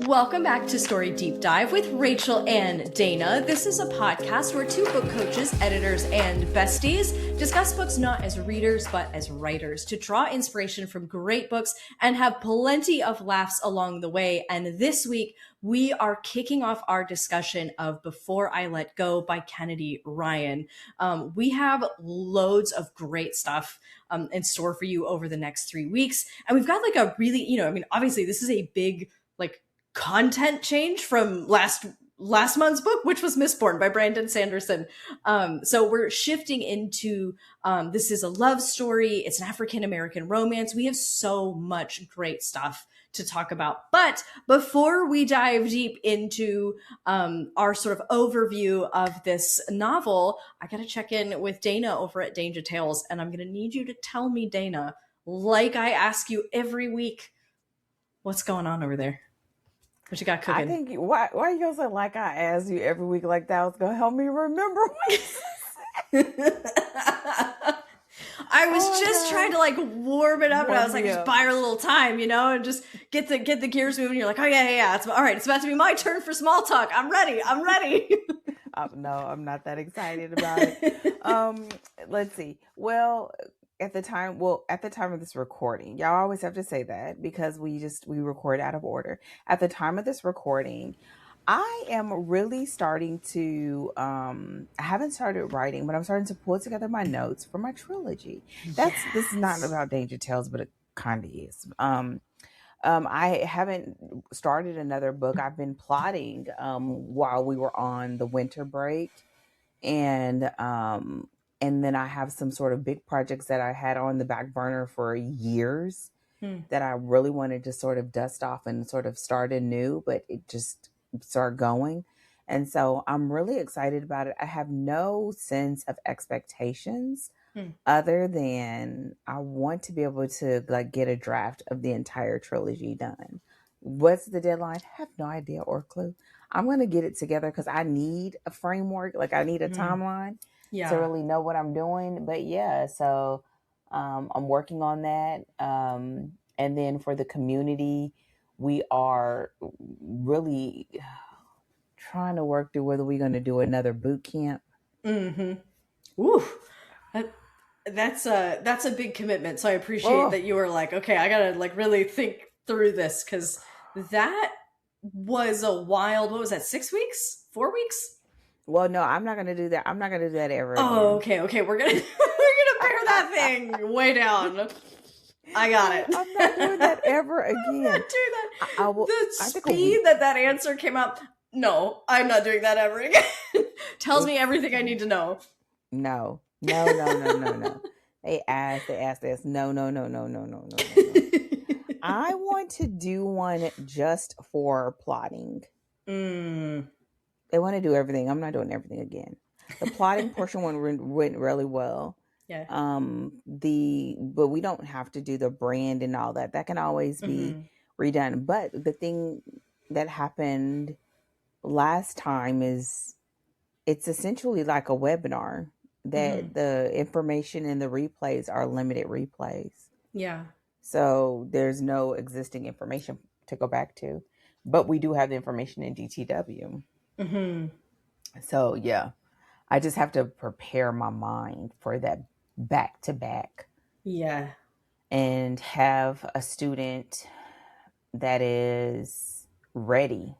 Welcome back to Story Deep Dive with Rachel and Dana. This is a podcast where two book coaches, editors, and besties discuss books not as readers but as writers to draw inspiration from great books and have plenty of laughs along the way. And this week, we are kicking off our discussion of Before I Let Go by Kennedy Ryan. We have loads of great stuff in store for you over the next 3 weeks. And we've got like a really, obviously this is a big content change from last month's book, which was Mistborn by Brandon Sanderson. So we're shifting into, this is a love story. It's an African-American romance. We have so much great stuff to talk about. But before we dive deep into our sort of overview of this novel, I got to check in with Dana over at Danja Tales. And I'm going to need you to tell me, Dana, like I ask you every week, what's going on over there? What you got cooking? I think why you gonna say like I ask you every week like that was gonna help me remember what you said. I was just trying to like warm it up, and I was like, just buy her a little time, and just get the gears moving. You're like, oh yeah. It's all right. It's about to be my turn for small talk. I'm ready. No, I'm not that excited about it. Let's see. Well, at the time of this recording, y'all always have to say that because we record out of order. At the time of this recording, I am really starting to, I haven't started writing, but I'm starting to pull together my notes for my trilogy. This is not about Danja Tales, but it kind of is. I haven't started another book. I've been plotting, while we were on the winter break, and then I have some sort of big projects that I had on the back burner for years that I really wanted to sort of dust off and sort of start anew, but it just started going. And so I'm really excited about it. I have no sense of expectations other than I want to be able to like get a draft of the entire trilogy done. What's the deadline? I have no idea or clue. I'm going to get it together because I need a framework. Like I need a timeline. To really know what I'm doing. But yeah, so I'm working on that. And then for the community, we are really trying to work through whether we're going to do another boot camp. Mm-hmm. Ooh, that's a big commitment. So I appreciate that you were like, okay, I got to like really think through this because that was a wild, what was that, 6 weeks, 4 weeks? Well, no, I'm not going to do that. I'm not going to do that ever again. Oh, okay. We're going to pare that thing way down. I got it. I'm not doing that ever again. I'm not doing that. The speed that answer came out, no, I'm not doing that ever again. Tells me everything I need to know. No. They asked this. No. I want to do one just for plotting. They want to do everything. I'm not doing everything again. The plotting portion went really well. Yeah. But we don't have to do the brand and all that. That can always be redone. But the thing that happened last time is it's essentially like a webinar that the information and the replays are limited replays. Yeah. So there's no existing information to go back to, but we do have the information in DTW. So yeah, I just have to prepare my mind for that back to back. Yeah. And have a student that is ready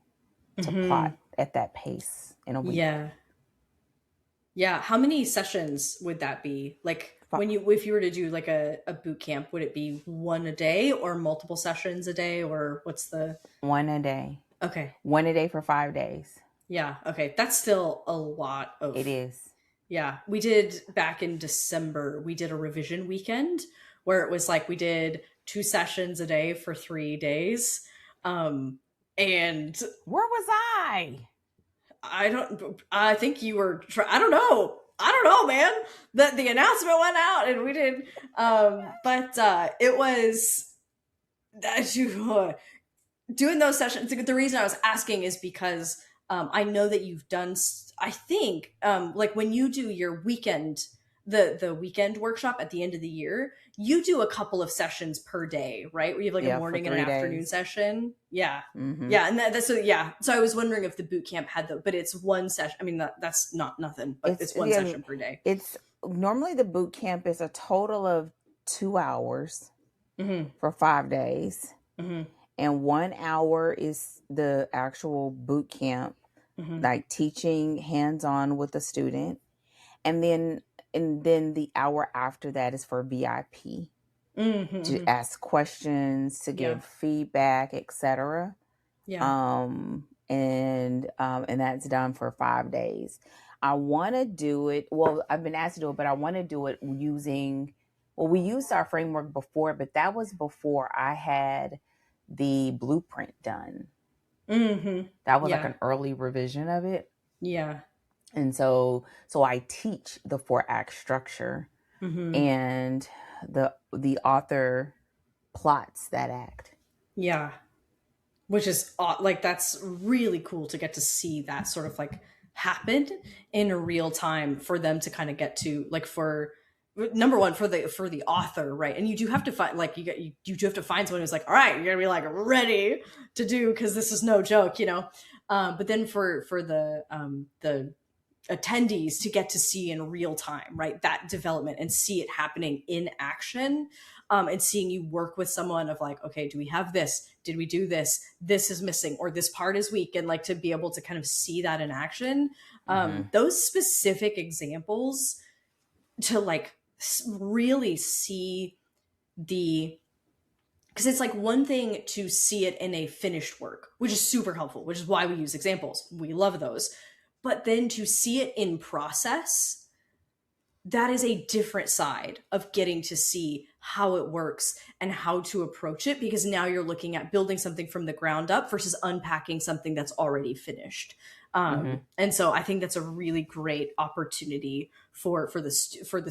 to plot at that pace in a week. Yeah. How many sessions would that be? Like if you were to do like a boot camp, would it be one a day or multiple sessions a day, or what's the... One a day. Okay. One a day for 5 days. Yeah. Okay. That's still a lot of... It is. Yeah. We did back in December, we did a revision weekend where it was like we did 2 sessions a day for 3 days. And where was I? I think you were, I don't know, man. The announcement went out and we did, but it was doing those sessions. The reason I was asking is because I know that you've done, I think, like when you do your weekend the weekend workshop at the end of the year, you do a couple of sessions per day, right? Where you have like a Yeah, for morning and an 3 afternoon days. session. Yeah. Mm-hmm. Yeah. And that's, so yeah. So I was wondering if the boot camp had but it's one session. I mean, that's not nothing, but it's one Yeah, session per day. it's normally the boot camp is a total of 2 hours Mm-hmm. for 5 days. Mm-hmm. And 1 hour is the actual boot camp, Mm-hmm. like teaching hands-on with the student. And then the hour after that is for VIP Mm-hmm. to ask questions, to give feedback, etc. Yeah. And that's done for 5 days. I want to do it. Well, I've been asked to do it, but I want to do it using. Well, we used our framework before, but that was before I had the blueprint done. Mm-hmm. That was like an early revision of it. Yeah. And so I teach the 4-act structure, and the author plots that act. Yeah. Which is like, that's really cool to get to see that sort of like happen in real time for them to kind of get to, like, for number one, for the author, right? And you do have to find, like, you do have to find someone who's like, all right, you're gonna be like ready to do, because this is no joke, you know. But then for the attendees to get to see in real time, right, that development and see it happening in action, and seeing you work with someone of like, okay, do we have this? Did we do this? This is missing, or this part is weak, and like to be able to kind of see that in action. Those specific examples to like really see because it's like one thing to see it in a finished work, which is super helpful, which is why we use examples. We love those. But then to see it in process, that is a different side of getting to see how it works and how to approach it, because now you're looking at building something from the ground up versus unpacking something that's already finished. And so I think that's a really great opportunity for the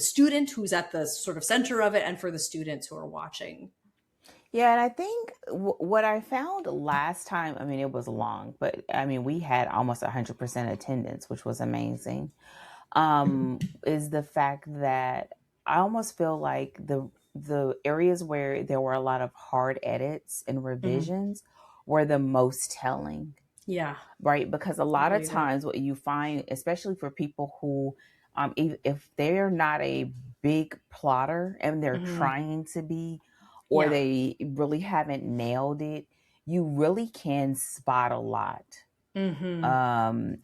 student who's at the sort of center of it, and for the students who are watching. Yeah, and I think what I found last time, I mean, it was long, but I mean, we had almost 100% attendance, which was amazing, is the fact that I almost feel like the areas where there were a lot of hard edits and revisions were the most telling. Yeah. Right. Because a lot of times what you find, especially for people who, if they're not a big plotter and they're trying to be, or they really haven't nailed it, you really can spot a lot.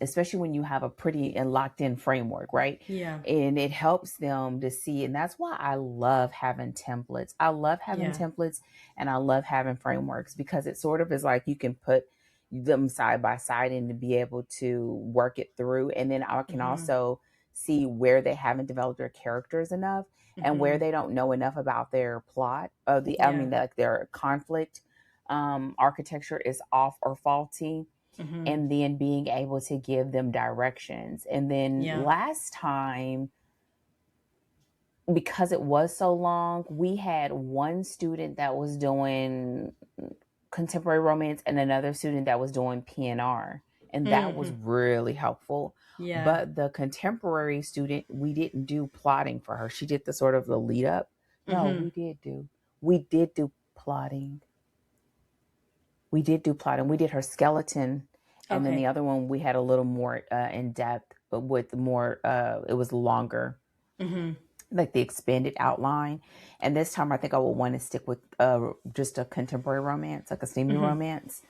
Especially when you have a pretty and locked in framework, right? Yeah. And it helps them to see. And that's why I love having templates. I love having templates, and I love having frameworks, because it sort of is like you can put them side by side and to be able to work it through. And then I can also see where they haven't developed their characters enough, and where they don't know enough about their plot of I mean, like their conflict architecture is off or faulty. And then being able to give them directions. And then last time, because it was so long, we had one student that was doing contemporary romance and another student that was doing PNR. And that was really helpful. Yeah. But the contemporary student, we didn't do plotting for her. She did the sort of the lead up. No, we did do plotting. We did her skeleton. And then the other one, we had a little more in depth, but with more, it was longer, like the expanded outline. And this time I think I would want to stick with just a contemporary romance, like a steamy romance,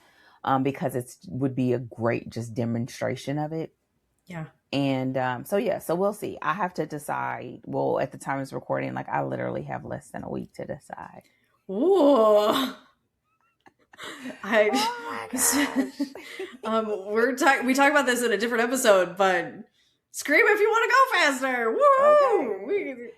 because it would be a great just demonstration of it. Yeah. And so we'll see. I have to decide. Well, at the time of this recording, like I literally have less than a week to decide. Ooh. We talk about this in a different episode, but scream if you want to go faster. Woo! Okay.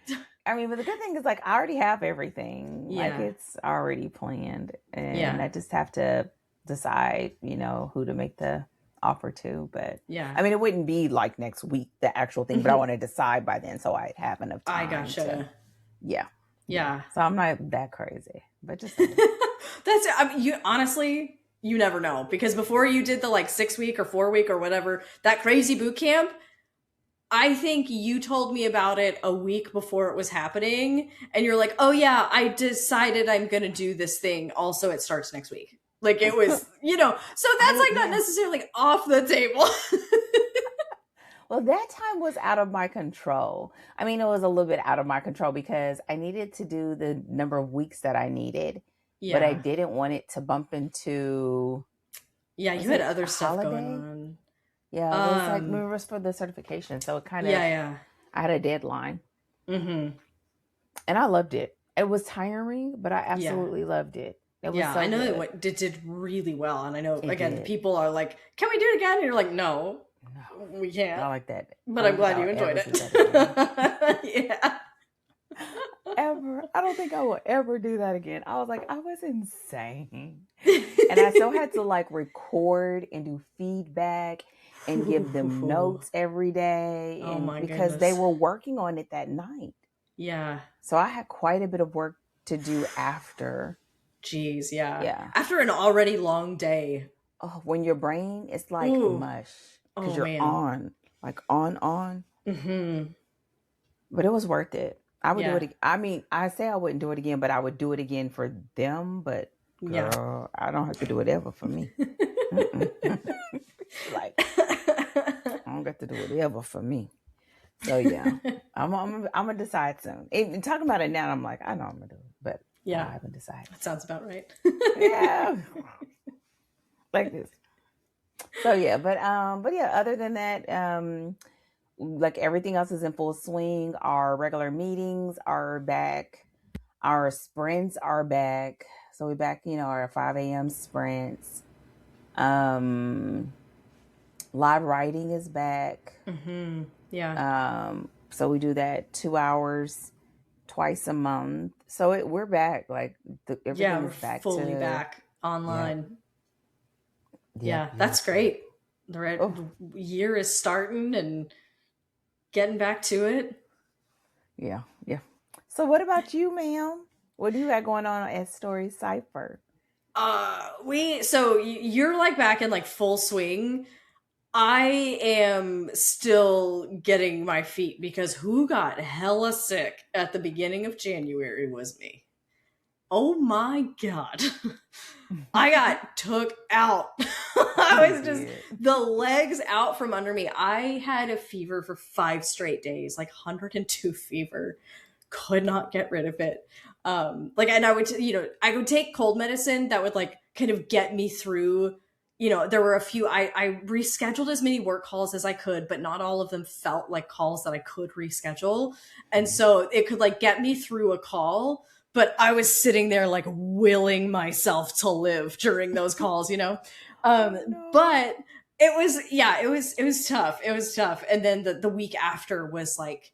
I mean, but the good thing is, like, I already have everything. Like, it's already planned, and I just have to decide, who to make the offer to. But I mean, it wouldn't be like next week, the actual thing, but I want to decide by then, so I'd have enough time. I gotcha. Yeah. So I'm not that crazy, but just. You never know, because before you did the like 6 week or 4 week or whatever, that crazy boot camp, I think you told me about it a week before it was happening, and you're like, oh yeah, I decided I'm gonna do this thing. Also, it starts next week. Like it was, so that's like not necessarily off the table. Well, that time was out of my control. I mean, it was a little bit out of my control because I needed to do the number of weeks that I needed, but I didn't want it to bump into. Yeah, you had other stuff going on. Yeah, it was like it was for the certification, so it kind of I had a deadline. Mm-hmm. And I loved it. It was tiring, but I absolutely loved it. It was so I know good. it did really well, and I know people are like, "Can we do it again?" And you're like, "No, we can't." I like that, but I'm glad you enjoyed it. Yeah. I don't think I will ever do that again. I was like, I was insane, and I still had to like record and do feedback and give them notes every day, because they were working on it that night. Yeah. So I had quite a bit of work to do after. Jeez, yeah. After an already long day. Oh, when your brain is like mush because you're on. Mm-hmm. But it was worth it. I would do it. I mean, I say I wouldn't do it again, but I would do it again for them. But girl, I don't have to do it ever for me. Like, I don't get to do it ever for me. So yeah, I'm gonna decide soon. Even talking about it now, I'm like, I know I'm gonna do it, but I haven't decided. That sounds about right. Yeah, like this. So yeah, but yeah, other than that, like everything else is in full swing. Our regular meetings are back. Our sprints are back. So we're back, our 5 a.m. sprints. Live writing is back. Mm-hmm. Yeah. So we do that 2 hours twice a month. So we're back. Like everything is back. Fully back online. Yeah, that's great. The year is starting and getting back to it. Yeah. So what about you, ma'am? What do you got going on at StoryCypher? So you're like back in like full swing. I am still getting my feet because who got hella sick at the beginning of January was me. Oh my God. I got took out. I was just the legs out from under me. I had a fever for 5 straight days, like 102 fever. Could not get rid of it. And I would, I would take cold medicine that would like kind of get me through. There were a few, I rescheduled as many work calls as I could, but not all of them felt like calls that I could reschedule. And so it could like get me through a call, but I was sitting there like willing myself to live during those calls, but it was tough. It was tough. And then the week after was like,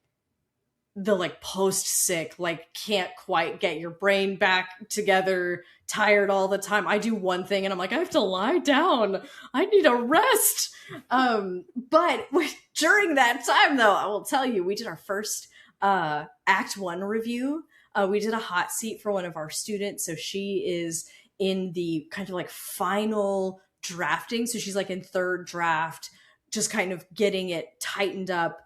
the like post sick, like can't quite get your brain back together, tired all the time. I do one thing and I'm like, I have to lie down. I need a rest. But during that time though, I will tell you, we did our first Act 1 review. We did a hot seat for one of our students. So she is in the kind of like final drafting. So she's like in 3rd draft, just kind of getting it tightened up.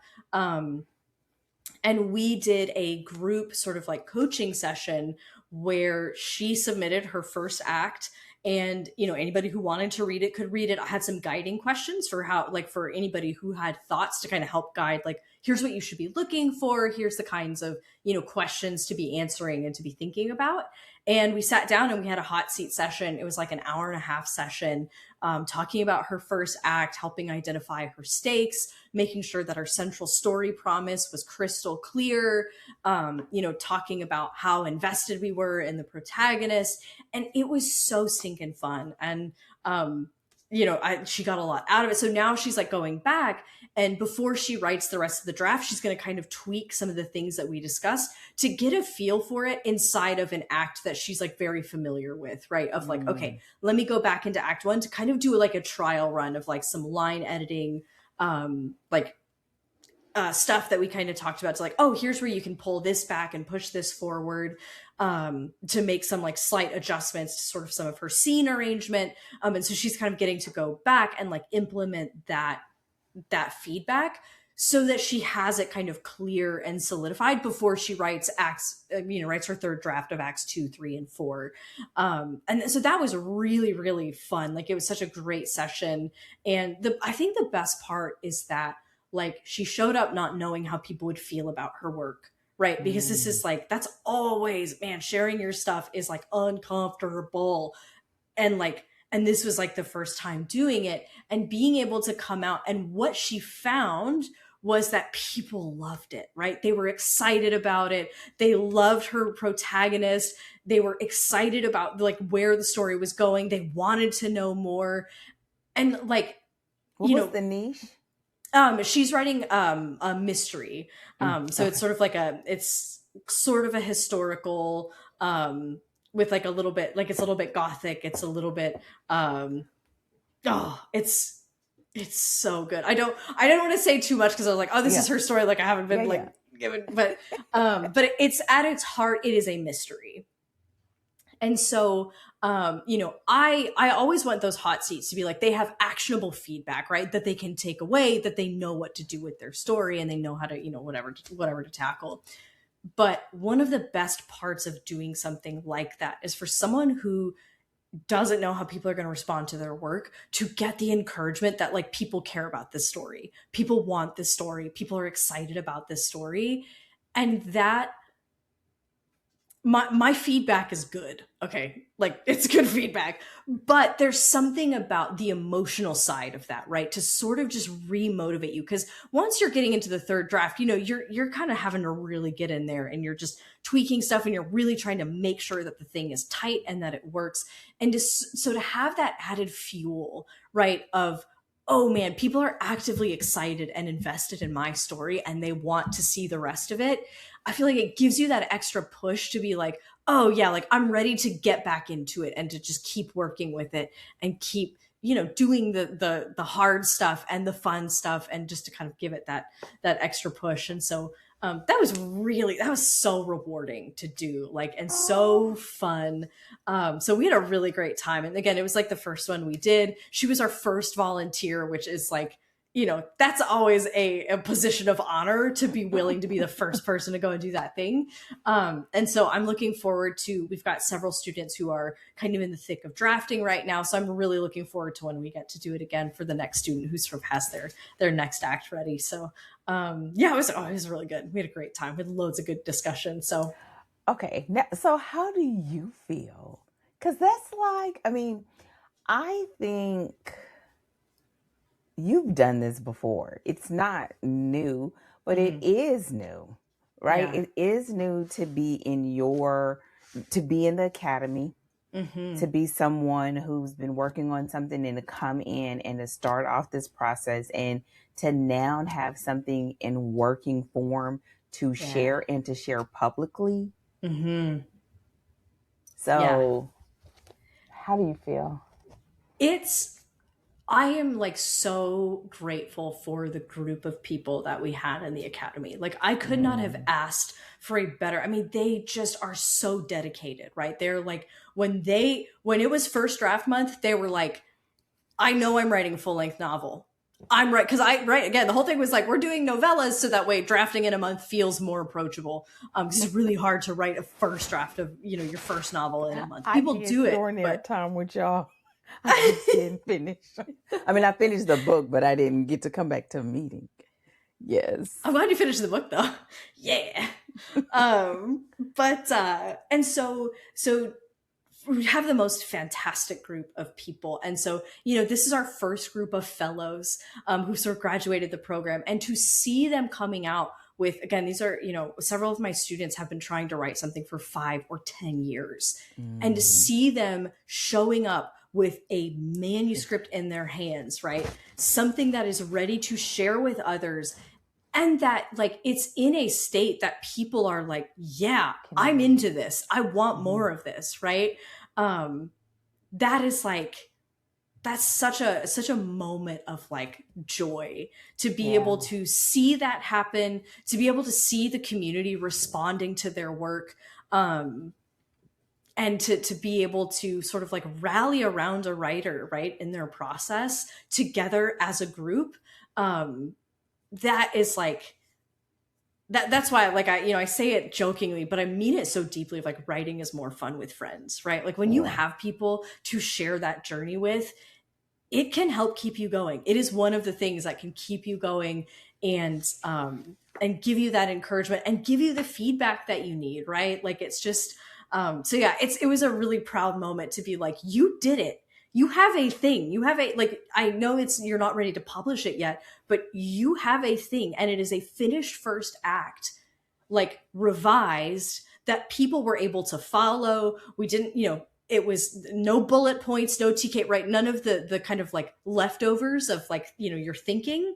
And we did a group sort of like coaching session where she submitted her first act and, anybody who wanted to read it could read it. I had some guiding questions for how, like for anybody who had thoughts to kind of help guide, like, here's what you should be looking for. Here's the kinds of, questions to be answering and to be thinking about. And we sat down and we had a hot seat session. It was like an 1.5-hour session, talking about her first act, helping identify her stakes, making sure that our central story promise was crystal clear, talking about how invested we were in the protagonist. And it was so stinking fun. And, she got a lot out of it. So now she's like going back, and before she writes the rest of the draft, she's going to kind of tweak some of the things that we discussed to get a feel for it inside of an act that she's like very familiar with, right? Of like, okay, let me go back into Act 1 to kind of do like a trial run of like some line editing, stuff that we kind of talked about. It's like, oh, here's where you can pull this back and push this forward, to make some like slight adjustments to sort of some of her scene arrangement. And so she's kind of getting to go back and like implement that feedback so that she has it kind of clear and solidified before she writes writes her third draft of Acts 2, 3, and 4. And so that was really, really fun. Like, it was such a great session. And I think the best part is that, like, she showed up not knowing how people would feel about her work, right? Because this is like, that's always, man, sharing your stuff is like uncomfortable. And this was like the first time doing it, and being able to come out. And what she found was that people loved it, right? They were excited about it. They loved her protagonist. They were excited about like where the story was going. They wanted to know more. And like, what was the niche? She's writing a mystery. So it's sort of like it's sort of a historical, with like a little bit, like it's a little bit gothic. It's a little bit, it's so good. I don't want to say too much because I was like, oh, this is her story. Like, I haven't been given, but it's at its heart, it is a mystery. And so, I always want those hot seats to be like, they have actionable feedback, right? That they can take away, that they know what to do with their story, and they know how to, whatever to tackle. But one of the best parts of doing something like that is for someone who doesn't know how people are going to respond to their work to get the encouragement that like people care about this story. People want this story. People are excited about this story. And that my feedback is good. Okay. Like, it's good feedback, but there's something about the emotional side of that, right? To sort of just re-motivate you. Cause once you're getting into the third draft, you're kind of having to really get in there, and you're just tweaking stuff, and you're really trying to make sure that the thing is tight and that it works. And so to have that added fuel, right? Of, oh man, people are actively excited and invested in my story, and they want to see the rest of it. I feel like it gives you that extra push to be like, oh yeah, like I'm ready to get back into it and to just keep working with it and keep, doing the hard stuff and the fun stuff, and just to kind of give it that extra push. And so that was so rewarding to do, like, and so fun. So we had a really great time. And again, it was like the first one we did. She was our first volunteer, which is like, that's always a position of honor, to be willing to be the first person to go and do that thing. And so I'm looking forward to, we've got several students who are kind of in the thick of drafting right now. So I'm really looking forward to when we get to do it again for the next student who sort of has their next act ready. So it was really good. We had a great time with loads of good discussion. So, okay. Now, so how do you feel? Cause that's like, I think you've done this before. It's not new, but it is new, right? Yeah. It is new to be in the academy, to be someone who's been working on something, and to come in and to start off this process, and to now have something in working form to share, and to share publicly. So how do you feel? I am like so grateful for the group of people that we had in the academy. Like, I could not have asked for a better, they just are so dedicated, right? They're like, when it was first draft month, they were like, I know I'm writing a full length novel. I'm right. Cause again, the whole thing was like, we're doing novellas, so that way drafting in a month feels more approachable. Cause it's really hard to write a first draft of, your first novel in a month. People do it. During that time with y'all. I didn't finish. I finished the book, but I didn't get to come back to a meeting. Yes. I'm glad you finished the book though. Yeah. And so we have the most fantastic group of people. And so, this is our first group of fellows who sort of graduated the program, and to see them coming out with, again, these are, several of my students have been trying to write something for 5 or 10 years, and to see them showing up with a manuscript in their hands, right? Something that is ready to share with others, and that like it's in a state that people are like, yeah, I'm into this. I want more of this, right? That is like, that's such a moment of like joy to be able to see that happen, to be able to see the community responding to their work, and to be able to sort of like rally around a writer, right, in their process together as a group. that is like, that's why, like, I say it jokingly, but I mean it so deeply, of like, writing is more fun with friends, right? Like when you Yeah. have people to share that journey with, it can help keep you going. It is one of the things that can keep you going, and give you that encouragement and give you the feedback that you need, right? Like it's just, so yeah, it was a really proud moment to be like, you did it. You have a thing. You have a, like, I know you're not ready to publish it yet, but you have a thing, and it is a finished first act, like revised, that people were able to follow. We didn't, it was no bullet points, no TK, right? None of the kind of like leftovers of like, your thinking,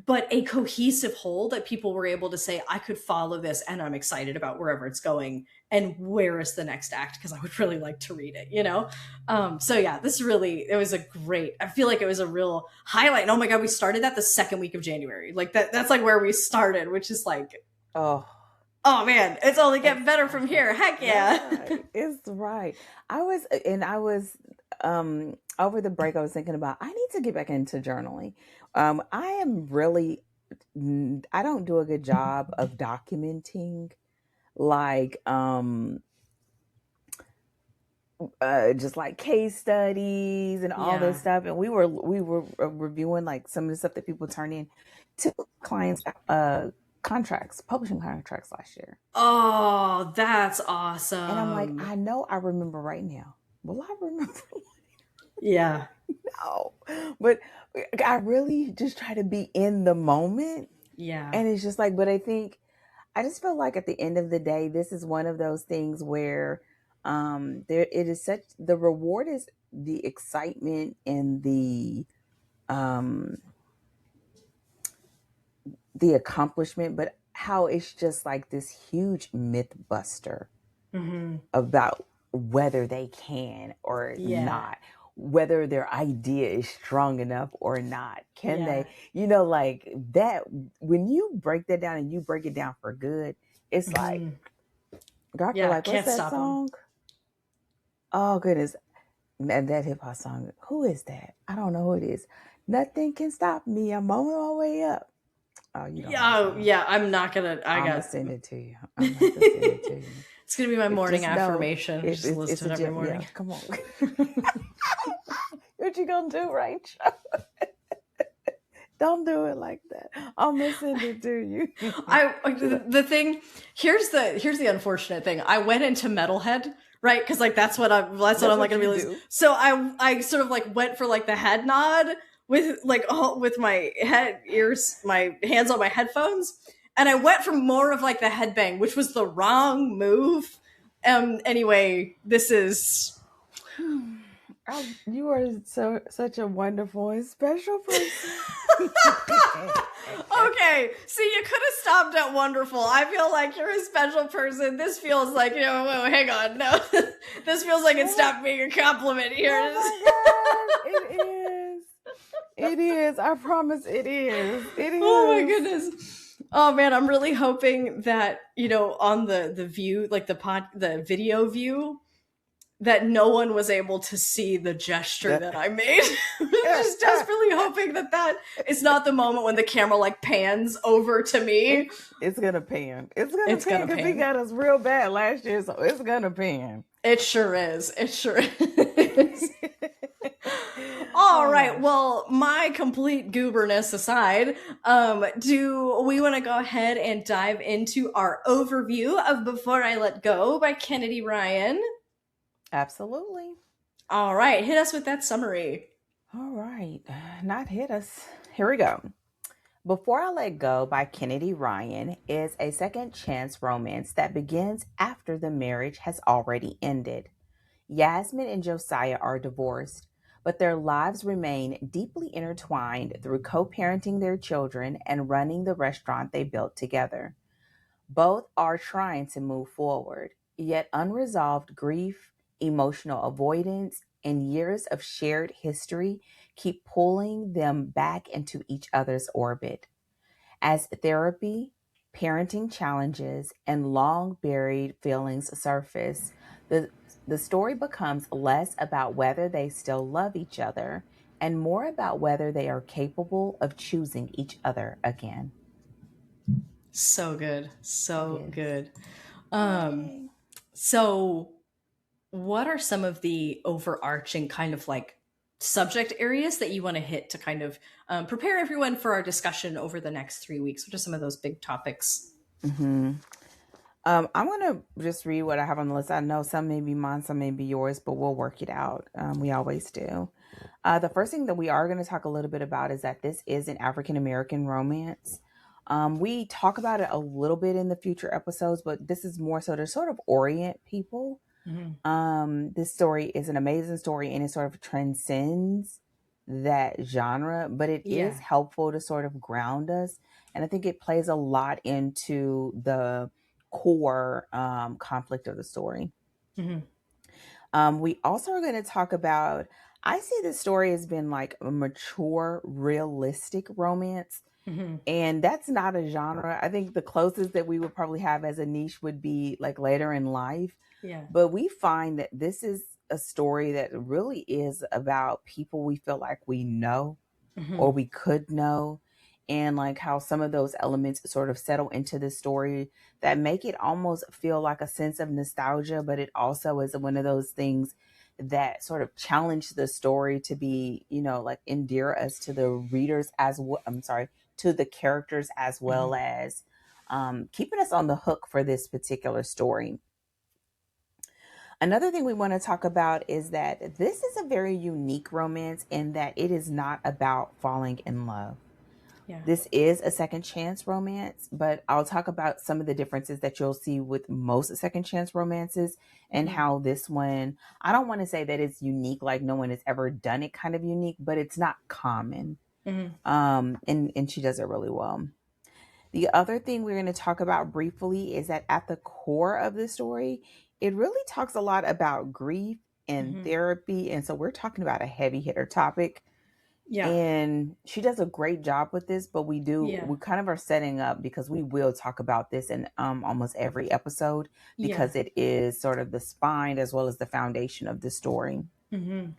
but a cohesive whole that people were able to say, I could follow this and I'm excited about wherever it's going and where is the next act, because I would really like to read it. So yeah, it was I feel like it was a real highlight. And oh my God, we started that the second week of January. Like that's like where we started, which is like, oh man, it's only getting better from here. Heck yeah. Right. It's right. I was over the break, I was thinking about, I need to get back into journaling. I don't do a good job of documenting, like, just like case studies and all this stuff. And we were reviewing like some of the stuff that people turn in to clients, publishing contracts last year. Oh, that's awesome. And I'm like, I know I remember right now. Will I remember? Yeah. No. But I really just try to be in the moment. Yeah. And it's just like, but I just feel like at the end of the day, this is one of those things where the reward is the excitement and the accomplishment, but how it's just like this huge myth buster about whether they can or not, whether their idea is strong enough or not. Can they, like that, when you break that down and you break it down for good, it's like, God, like, what's that song? Oh goodness. And that hip hop song, who is that? I don't know who it is. Nothing can stop me. I'm on my way up. Oh, you don't. I'm not gonna. I'm gonna send it to you. I'm gonna send it to you. It's gonna be my morning affirmation. It's listen every morning. Yeah, come on. What you gonna do, Rachel? Don't do it like that. I'm gonna send it to you. The thing here's the unfortunate thing. I went into metalhead, right? Because like that's what I'm like gonna be listening. So I sort of like went for like the head nod with my my hands on my headphones, and I went for more of like the headbang, which was the wrong move. Anyway, this is. You are such a wonderful and special person. Okay, see, you could have stopped at wonderful. I feel like you're a special person. This feels like, hang on, no. This feels like it stopped being a compliment here. Oh my God, it is. It is. I promise it is. It is. Oh my goodness. Oh man, I'm really hoping that, on the view, like the video view, that no one was able to see the gesture that I made. I'm just desperately hoping that is not the moment when the camera like pans over to me. It's gonna pan. It's gonna pan because he got us real bad last year, so it's gonna pan. It sure is. It sure is. All right. Well, my complete gooberness aside, do we want to go ahead and dive into our overview of Before I Let Go by Kennedy Ryan? Absolutely. All right. Hit us with that summary. All right. Not hit us. Here we go. Before I Let Go by Kennedy Ryan is a second chance romance that begins after the marriage has already ended. Yasmin and Josiah are divorced, but their lives remain deeply intertwined through co-parenting their children and running the restaurant they built together. Both are trying to move forward, yet unresolved grief, emotional avoidance, and years of shared history keep pulling them back into each other's orbit. As therapy, parenting challenges, and long-buried feelings surface, the story becomes less about whether they still love each other and more about whether they are capable of choosing each other again. So good. So Yes. good. Yay. So what are some of the overarching kind of like subject areas that you want to hit to kind of prepare everyone for our discussion over the next 3 weeks? What are some of those big topics? Mm-hmm. I'm going to just read what I have on the list. I know some may be mine, some may be yours, but we'll work it out. We always do. The first thing that we are going to talk a little bit about is that this is an African American romance. We talk about it a little bit in the future episodes, but this is more so to sort of orient people. Mm-hmm. This story is an amazing story and it sort of transcends that genre, but it is Yeah. helpful to sort of ground us. And I think it plays a lot into the core conflict of the story. Mm-hmm. We also are going to talk about, I see this story as being like a mature, realistic romance. Mm-hmm. And that's not a genre. I think the closest that we would probably have as a niche would be like later in life. Yeah. But we find that this is a story that really is about people we feel like we know or Mm-hmm. we could know, and like how some of those elements sort of settle into the story that make it almost feel like a sense of nostalgia, but it also is one of those things that sort of challenge the story to be, like endear us to the readers as well. I'm sorry, to the characters as well Mm-hmm. as keeping us on the hook for this particular story. Another thing we want to talk about is that this is a very unique romance in that it is not about falling in love. Yeah. This is a second chance romance, but I'll talk about some of the differences that you'll see with most second chance romances and Mm-hmm. how this one, I don't want to say that it's unique, like no one has ever done it kind of unique, but it's not common. Mm-hmm. And she does it really well. The other thing we're going to talk about briefly is that at the core of the story, it really talks a lot about grief and Mm-hmm. therapy. And so we're talking about a heavy hitter topic. Yeah. And she does a great job with this, but Yeah. we kind of are setting up because we will talk about this in almost every episode Yeah. because it is sort of the spine as well as the foundation of the story. Mm-hmm.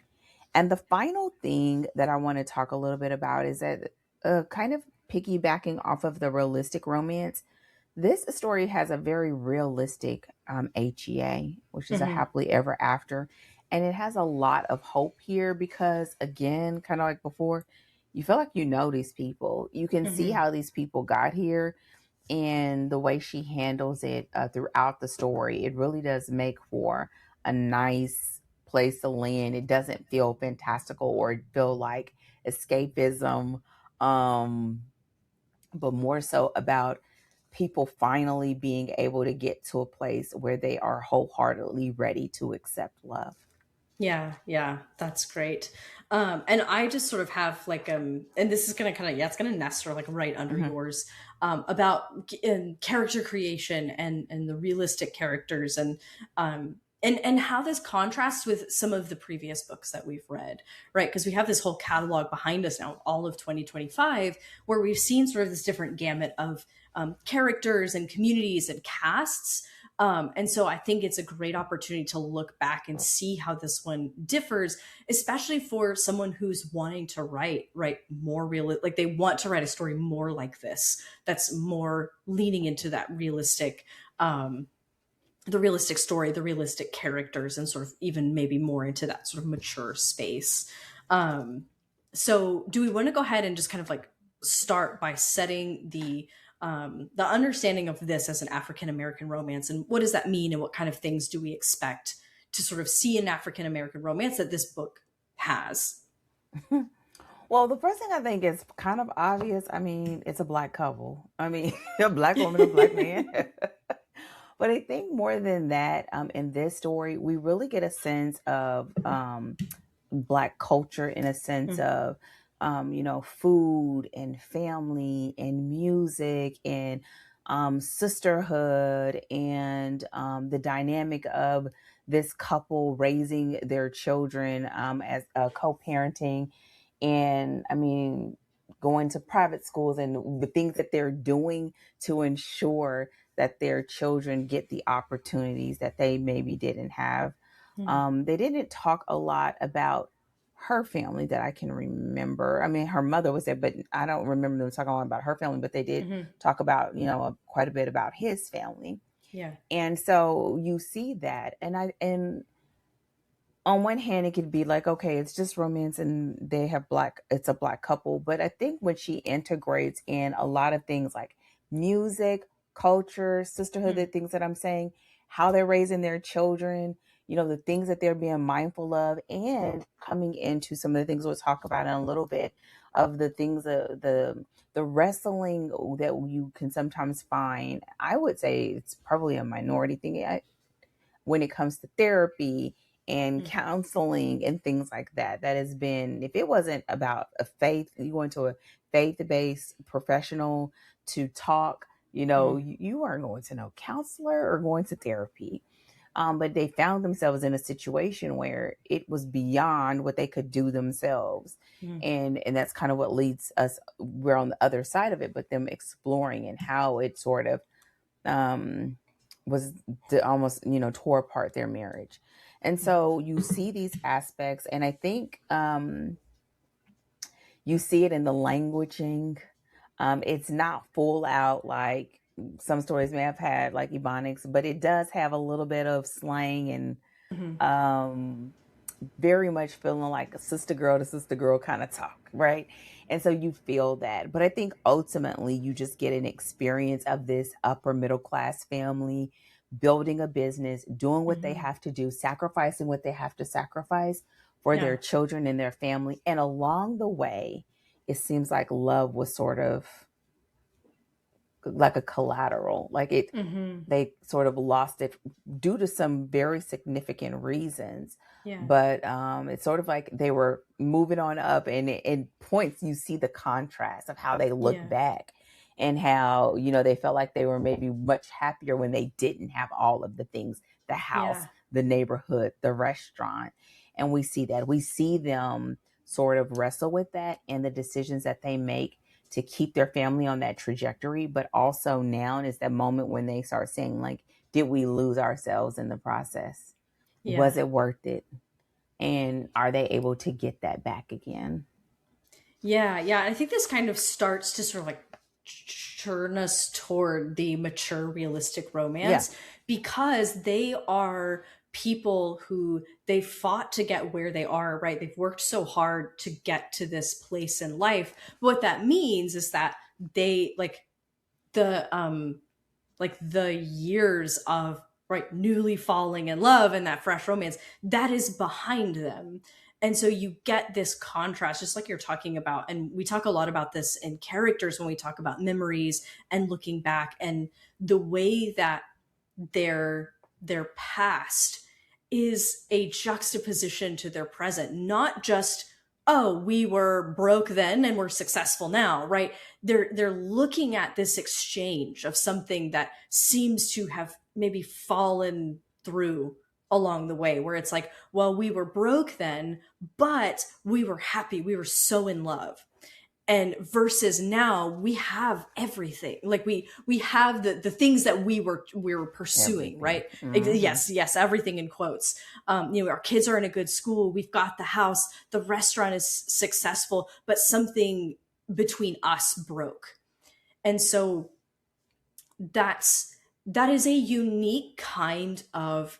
And the final thing that I want to talk a little bit about is that kind of piggybacking off of the realistic romance, this story has a very realistic HEA, which is a Mm-hmm. happily ever after. And it has a lot of hope here because, again, kind of like before, you feel like you know these people. You can see Mm-hmm. how these people got here and the way she handles it throughout the story. It really does make for a nice place to land. It doesn't feel fantastical or feel like escapism, but more so about people finally being able to get to a place where they are wholeheartedly ready to accept love. Yeah, yeah, that's great. And I just sort of have like and this is gonna kind of, yeah, it's gonna nest sort of like right under Mm-hmm. yours, about character creation and the realistic characters and how this contrasts with some of the previous books that we've read, right? Because we have this whole catalog behind us now, all of 2025, where we've seen sort of this different gamut of characters and communities and casts. And so I think it's a great opportunity to look back and see how this one differs, especially for someone who's wanting to write more real, like they want to write a story more like this, that's more leaning into that realistic, the realistic story, the realistic characters, and sort of even maybe more into that sort of mature space. Um, so do we want to go ahead and just kind of like start by setting the understanding of this as an African American romance, and what does that mean, and what kind of things do we expect to sort of see in African American romance that this book has? Well, the first thing I think is kind of obvious. I mean, it's a black couple. I mean, a black woman, a black man. But I think more than that, in this story, we really get a sense of black culture in a sense Mm, of food and family and music and sisterhood and the dynamic of this couple raising their children as co-parenting, and I mean going to private schools and the things that they're doing to ensure that their children get the opportunities that they maybe didn't have. mm, They didn't talk a lot about her family that I can remember. I mean, her mother was there, but I don't remember them talking a lot about her family, but they did talk about, quite a bit about his family. Yeah. And so you see that. And on one hand, it could be like, okay, it's just romance and it's a black couple. But I think when she integrates in a lot of things like music, culture, sisterhood, the things that I'm saying, how they're raising their children, the things that they're being mindful of, and coming into some of the things we'll talk about in a little bit of the things, the wrestling that you can sometimes find. I would say it's probably a minority thing when it comes to therapy and counseling and things like that. That has been, if it wasn't about you go into a faith-based professional to talk, you weren't going to no counselor or going to therapy. But they found themselves in a situation where it was beyond what they could do themselves. And that's kind of what leads us, we're on the other side of it, but them exploring and how it sort of was almost, tore apart their marriage. And so you see these aspects, and I think you see it in the languaging. It's not full out like some stories may have had, like Ebonics, but it does have a little bit of slang and very much feeling like a sister girl to sister girl kind of talk, right? And so you feel that. But I think ultimately you just get an experience of this upper middle class family building a business, doing what they have to do, sacrificing what they have to sacrifice for their children and their family. And along the way, it seems like love was sort of like a collateral, like they sort of lost it due to some very significant reasons. But it's sort of like they were moving on up, and in points you see the contrast of how they look back and how, they felt like they were maybe much happier when they didn't have all of the things, the house, the neighborhood, the restaurant. And we see them sort of wrestle with that and the decisions that they make to keep their family on that trajectory. But also now is that moment when they start saying, like, did we lose ourselves in the process? Was it worth it? And are they able to get that back again? Yeah. I think this kind of starts to sort of like turn us toward the mature, realistic romance because they are people who they fought to get where they are, right? They've worked so hard to get to this place in life. What that means is that they the years of newly falling in love and that fresh romance that is behind them. And so you get this contrast, just like you're talking about. And we talk a lot about this in characters when we talk about memories and looking back, and the way that their past is a juxtaposition to their present, not just, oh, we were broke then and we're successful now, right? They're looking at this exchange of something that seems to have maybe fallen through along the way, where it's like, well, we were broke then, but we were happy. We were so in love. And versus now we have everything. Like we have the things that we were pursuing, everything. Right? Yes, everything in quotes. Our kids are in a good school. We've got the house. The restaurant is successful, but something between us broke. And so that is a unique kind of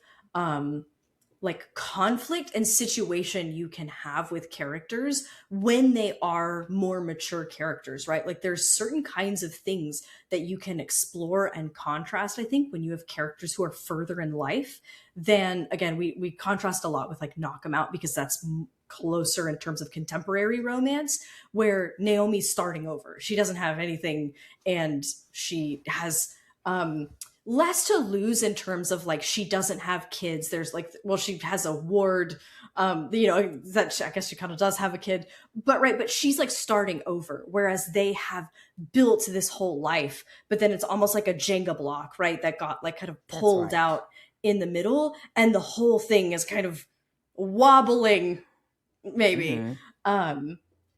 conflict and situation you can have with characters when they are more mature characters, right? Like there's certain kinds of things that you can explore and contrast, I think, when you have characters who are further in life. Then again, we contrast a lot with like Knock 'Em Out because that's closer in terms of contemporary romance, where Naomi's starting over. She doesn't have anything, and she has less to lose in terms of like she doesn't have kids. There's she has a ward, that I guess she kind of does have a kid, but she's like starting over, whereas they have built this whole life, but then it's almost like a Jenga block, right? That got like kind of pulled out in the middle, and the whole thing is kind of wobbling maybe.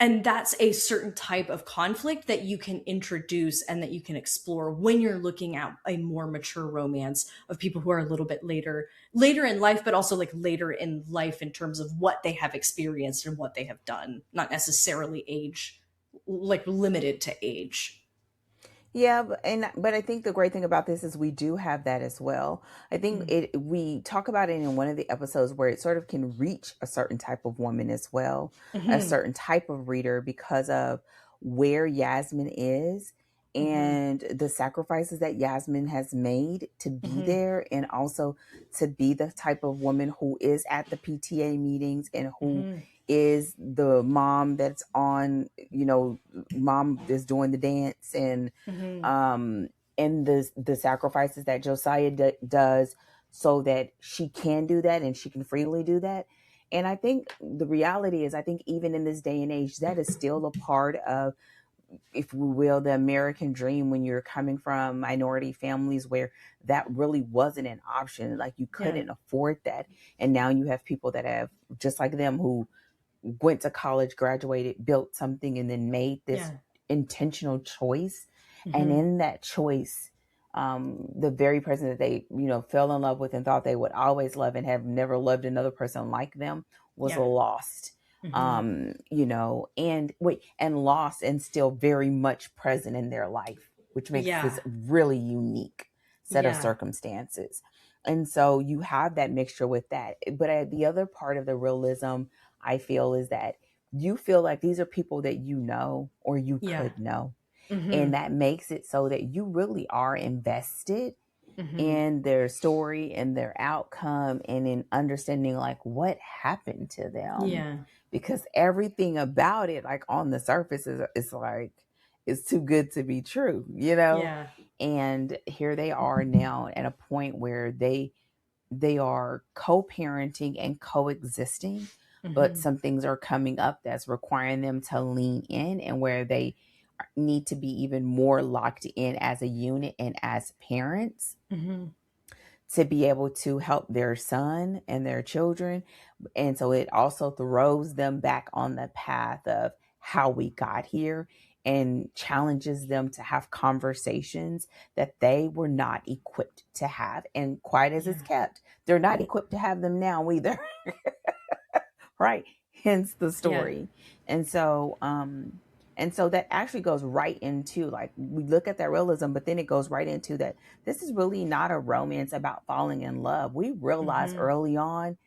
And that's a certain type of conflict that you can introduce and that you can explore when you're looking at a more mature romance of people who are a little bit later in life, but also like later in life in terms of what they have experienced and what they have done, not necessarily age, like limited to age. Yeah, but I think the great thing about this is we do have that as well. I think Mm. we talk about it in one of the episodes where it sort of can reach a certain type of woman as well, a Hmm. certain type of reader because of where Yasmin is Hmm. and the sacrifices that Yasmin has made to be Hmm. there, and also to be the type of woman who is at the PTA meetings and who Hmm. is the mom that's on, mom is doing the dance, Hmm. um, and the sacrifices that Josiah does so that she can do that and she can freely do that. And I think the reality is, I think even in this day and age, that is still a part of, if we will, the American dream when you're coming from minority families where that really wasn't an option. Like you Yeah. couldn't afford that. And now you have people that have, just like them, who went to college, graduated, built something, and then made this Yeah. intentional choice. And Hmm. in that choice, the very person that they, fell in love with and thought they would always love and have never loved another person like them was Yeah. lost. Hmm. And lost and still very much present in their life, which makes this Yeah. really unique set of Yeah. circumstances. And so you have that mixture with that. But the other part of the realism, I feel, is that you feel like these are people that you know or you Yeah. could know. Hmm. And that makes it so that you really are invested Hmm. in their story and their outcome and in understanding like what happened to them. Yeah. Because everything about it, like on the surface, is like, it's too good to be true, you know? Yeah. And here they are now at a point where they are co-parenting and coexisting, but Hmm. some things are coming up that's requiring them to lean in, and where they need to be even more locked in as a unit and as parents Hmm. to be able to help their son and their children. And so it also throws them back on the path of how we got here, and challenges them to have conversations that they were not equipped to have. And quite as it's Yeah. kept, they're not equipped to have them now either. Right. Hence the Yeah. story. And so that actually goes right into, like, we look at that realism, but then it goes right into that this is really not a romance about falling in love. We realize Hmm. early on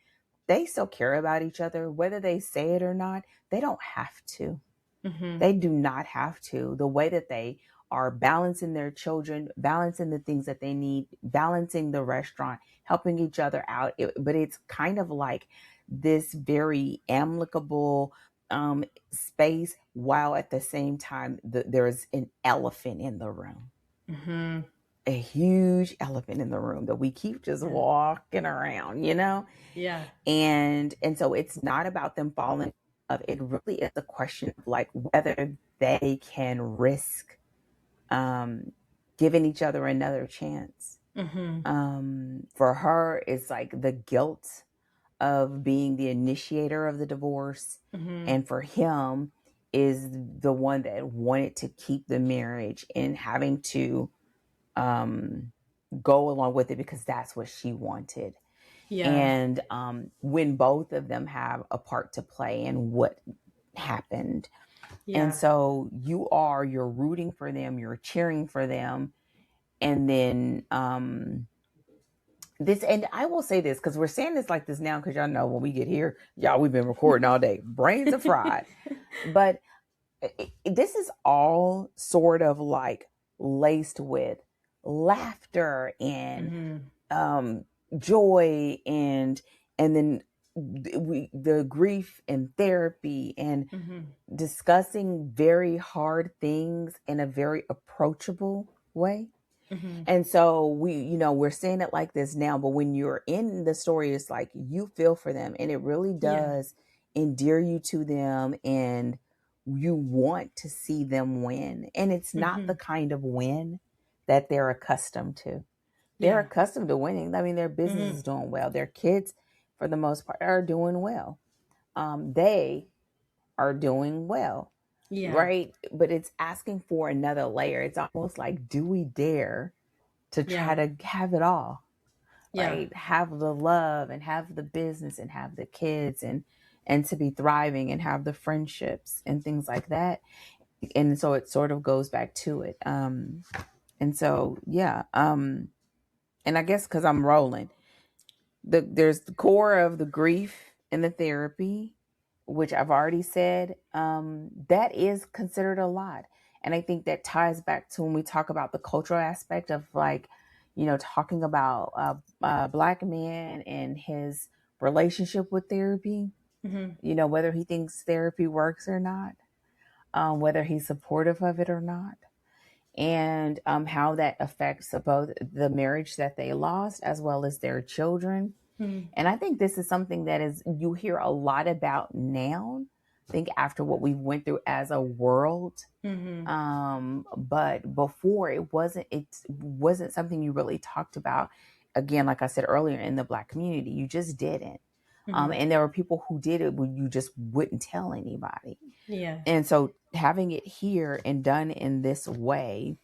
they still care about each other, whether they say it or not. They don't have to. Hmm. They do not have to. The way that they are balancing their children, balancing the things that they need, balancing the restaurant, helping each other out. But it's kind of like this very amicable space, while at the same time there's an elephant in the room, Hmm. a huge elephant in the room that we keep just Yeah. walking around. Yeah. And so it's not about them falling in love. It really is a question of like whether they can risk um, giving each other another chance. Hmm. For her, it's like the guilt of being the initiator of the divorce, Hmm. and for him is the one that wanted to keep the marriage and having to um, go along with it because that's what she wanted. Yeah. And when both of them have a part to play in what happened. And Yeah. so you're rooting for them, you're cheering for them. And then and I will say this because we're saying this like this now, because y'all know when we get here, y'all, we've been recording all day, brains are fried. But this is all sort of like laced with laughter and Hmm. um, joy, and then the grief and therapy, and Hmm. discussing very hard things in a very approachable way. Hmm. And so we're saying it like this now, but when you're in the story, it's like you feel for them, and it really Yeah. does endear you to them, and you want to see them win. And it's not the Hmm. kind of win that they're accustomed to. They're Yeah. accustomed to winning. I mean, their business Hmm. is doing well. Their kids, for the most part, are doing well. They are doing well, Yeah. right? But it's asking for another layer. It's almost like, do we dare to try Yeah. to have it all, Yeah. right? Have the love and have the business and have the kids and to be thriving and have the friendships and things like that. And so it sort of goes back to it. And so, yeah. And I guess because I'm rolling, there's the core of the grief and the therapy, which I've already said, that is considered a lot. And I think that ties back to when we talk about the cultural aspect of, like, talking about a Black man and his relationship with therapy, whether he thinks therapy works or not, whether he's supportive of it or not, and how that affects both the marriage that they lost as well as their children. And I think this is something that you hear a lot about now. I think after what we went through as a world, but before it wasn't something you really talked about. Again, like I said earlier, in the Black community, you just didn't. And there were people who did it, but you just wouldn't tell anybody. Yeah. And so having it here and done in this way,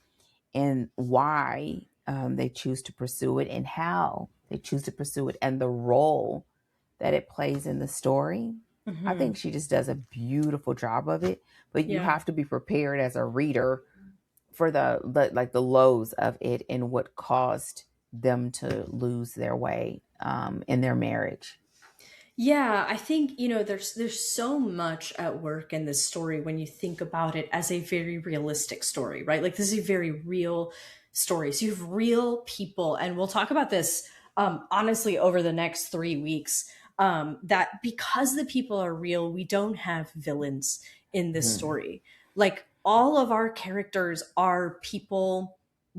and why they choose to pursue it and how they choose to pursue it and the role that it plays in the story. I think she just does a beautiful job of it, but you have to be prepared as a reader for the lows of it and what caused them to lose their way in their marriage. Yeah, I think, there's so much at work in this story when you think about it as a very realistic story, right? Like, this is a very real story. So you have real people, and we'll talk about this honestly over the next 3 weeks, that because the people are real, we don't have villains in this story. Like, all of our characters are people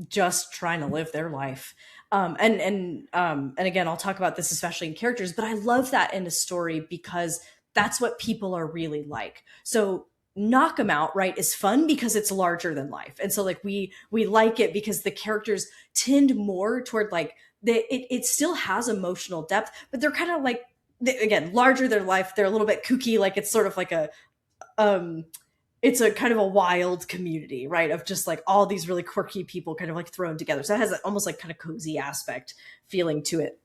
just trying to live their life. And again, I'll talk about this especially in characters, but I love that in a story because that's what people are really like. So Knock 'em Out, right, is fun because it's larger than life. And so, like, we like it because the characters tend more toward, like, it still has emotional depth, but they're kind of like, again, larger than life. They're a little bit kooky. Like, it's sort of like it's a kind of a wild community, right? Of just like all these really quirky people kind of like thrown together. So it has almost like kind of cozy aspect feeling to it.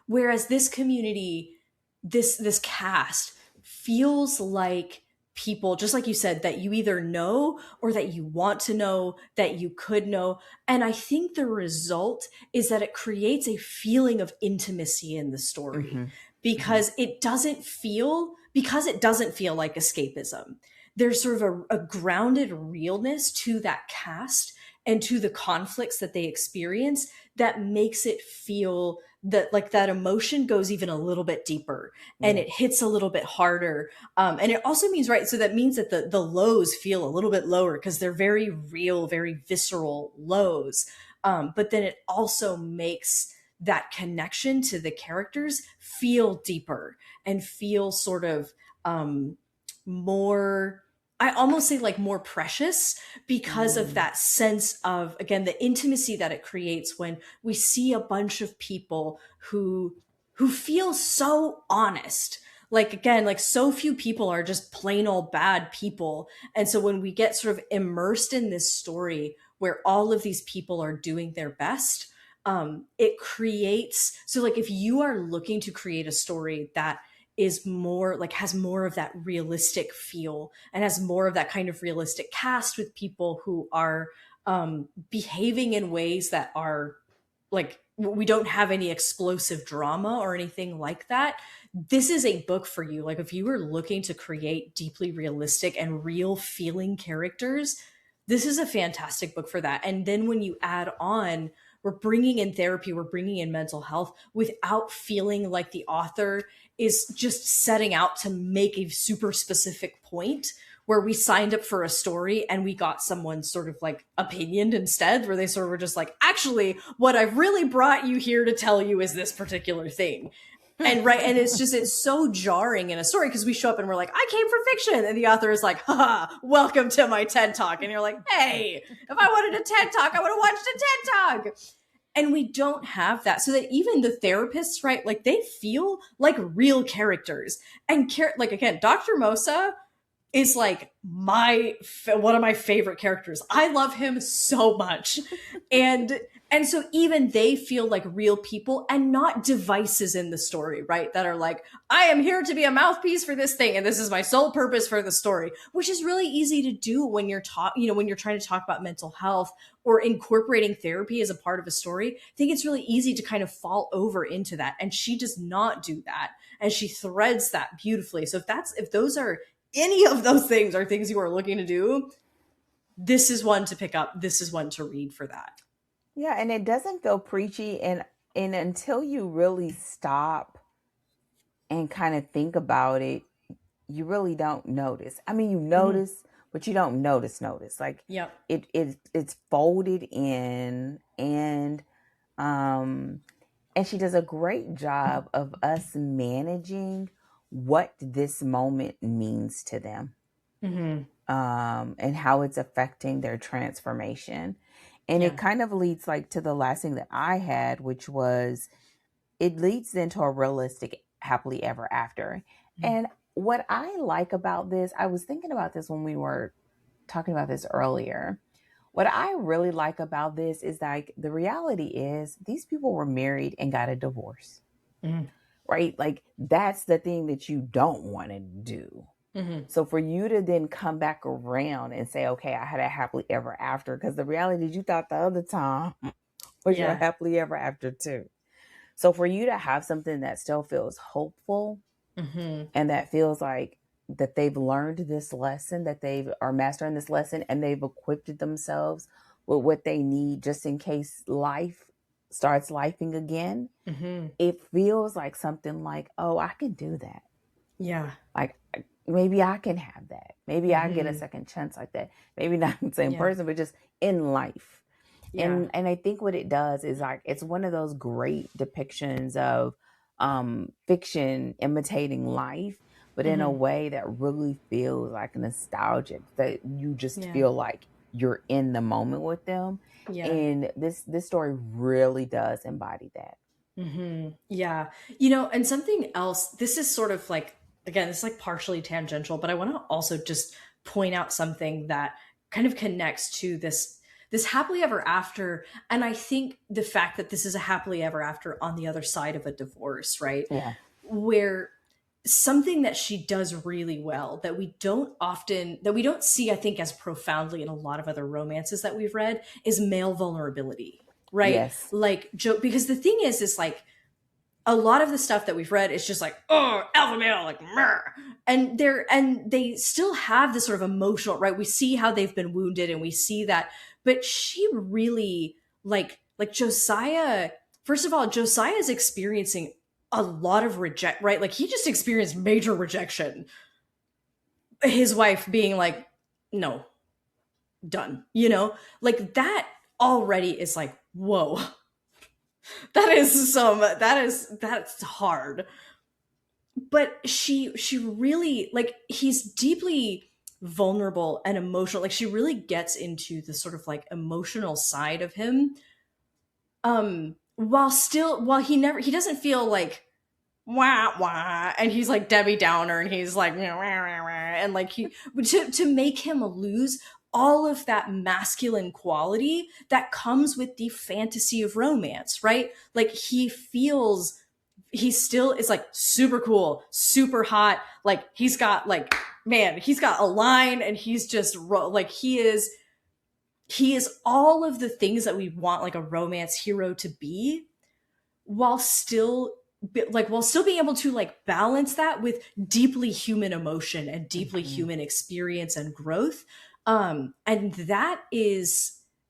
Whereas this community, this cast feels like people, just like you said, that you either know or that you want to know, that you could know. And I think the result is that it creates a feeling of intimacy in the story because it doesn't feel like escapism. There's sort of a grounded realness to that cast and to the conflicts that they experience that makes it feel that, like, that emotion goes even a little bit deeper and it hits a little bit harder. And it also means, right, so that means that the lows feel a little bit lower because they're very real, very visceral lows. But then it also makes that connection to the characters feel deeper and feel sort of more, I almost say, like, more precious because of that sense of, again, the intimacy that it creates when we see a bunch of people who feel so honest. Like, again, like, so few people are just plain old bad people. And so when we get sort of immersed in this story where all of these people are doing their best, it creates, so, like, if you are looking to create a story that is more like, has more of that realistic feel and has more of that kind of realistic cast with people who are behaving in ways that are, like, we don't have any explosive drama or anything like that, this is a book for you. Like, if you were looking to create deeply realistic and real feeling characters, this is a fantastic book for that. And then when you add on, we're bringing in therapy, we're bringing in mental health without feeling like the author is just setting out to make a super specific point where we signed up for a story and we got someone's sort of like opinion instead, where they sort of were just like, actually, what I've really brought you here to tell you is this particular thing. And right, and it's so jarring in a story because we show up and we're like, I came for fiction, and the author is like, haha, welcome to my TED Talk, and you're like, hey, if I wanted a TED Talk, I would have watched a TED Talk. And we don't have that. So that even the therapists, right, like they feel like real characters. And like, again, Dr. Mosa is like one of my favorite characters. I love him so much. And so even they feel like real people and not devices in the story, right? That are like, I am here to be a mouthpiece for this thing and this is my sole purpose for the story, which is really easy to do when you're when you're trying to talk about mental health or incorporating therapy as a part of a story. I think it's really easy to kind of fall over into that. And she does not do that. And she threads that beautifully. So if those are any of those things are things you are looking to do, this is one to pick up. This is one to read for that. Yeah, and it doesn't feel preachy, and until you really stop and kind of think about it, you really don't notice. I mean, you notice, but you don't notice. Like, yep. It's folded in, and she does a great job of us managing what this moment means to them, and how it's affecting their transformation. And it kind of leads like to the last thing that I had, which was it leads into a realistic happily ever after. And what I like about this, I was thinking about this when we were talking about this earlier. What I really like about this is like the reality is these people were married and got a divorce, right? Like that's the thing that you don't want to do. So for you to then come back around and say, okay, I had a happily ever after, because the reality is you thought the other time was your happily ever after too. So for you to have something that still feels hopeful and that feels like that they've learned this lesson, that they are mastering this lesson and they've equipped themselves with what they need just in case life starts lifing again, it feels like something like, oh, I can do that. Yeah. Like, maybe I can have that. Maybe I get a second chance like that. Maybe not the same person, but just in life. Yeah. And I think what it does is like, it's one of those great depictions of fiction imitating life, but in a way that really feels like nostalgic, that you just feel like you're in the moment with them. Yeah. And this story really does embody that. Yeah. You know, and something else, this is sort of like, again, it's like partially tangential, but I want to also just point out something that kind of connects to this happily ever after. And I think the fact that this is a happily ever after on the other side of a divorce, right? Yeah. Where something that she does really well that we don't see, I think, as profoundly in a lot of other romances that we've read is male vulnerability, right? Yes. Like, because the thing is like, a lot of the stuff that we've read is just like, oh, alpha male, like, meh. And they still have this sort of emotional, right? We see how they've been wounded and we see that, but she really like Josiah, first of all, Josiah is experiencing a lot of right? Like he just experienced major rejection. His wife being like, no, done, like that already is like, whoa. That's hard. But she really, like, he's deeply vulnerable and emotional. Like she really gets into the sort of like emotional side of him. While he doesn't feel like wah wah, and he's like Debbie Downer, and he's like wah, wah, wah, and like to make him lose all of that masculine quality that comes with the fantasy of romance, right? Like he still is like super cool, super hot. Like he's got a line, and he's just like, he is all of the things that we want like a romance hero to be, while still being able to like balance that with deeply human emotion and deeply human experience and growth. And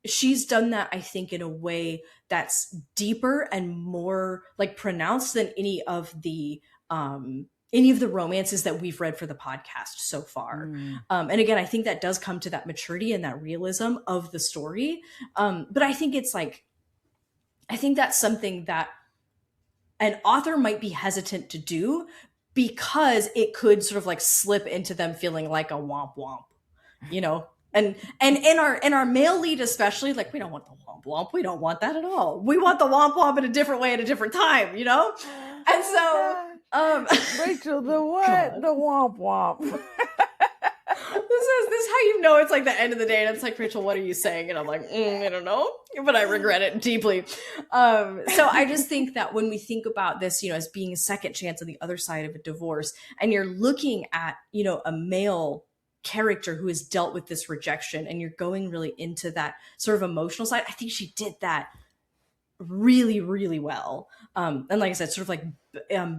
she's done that, I think, in a way that's deeper and more like pronounced than any of the romances that we've read for the podcast so far. And again, I think that does come to that maturity and that realism of the story. But I think that's something that an author might be hesitant to do, because it could sort of like slip into them feeling like a womp womp, And in our male lead especially, like, we don't want the womp womp. We don't want that at all. We want the womp womp in a different way at a different time, you know? And so Rachel, the what? God. The womp womp. This is how you know it's like the end of the day, and it's like, Rachel, what are you saying? And I'm like, I don't know, but I regret it deeply. So I just think that when we think about this, as being a second chance on the other side of a divorce, and you're looking at, a male character who has dealt with this rejection, and you're going really into that sort of emotional side, I think she did that really, really well. And like I said, sort of like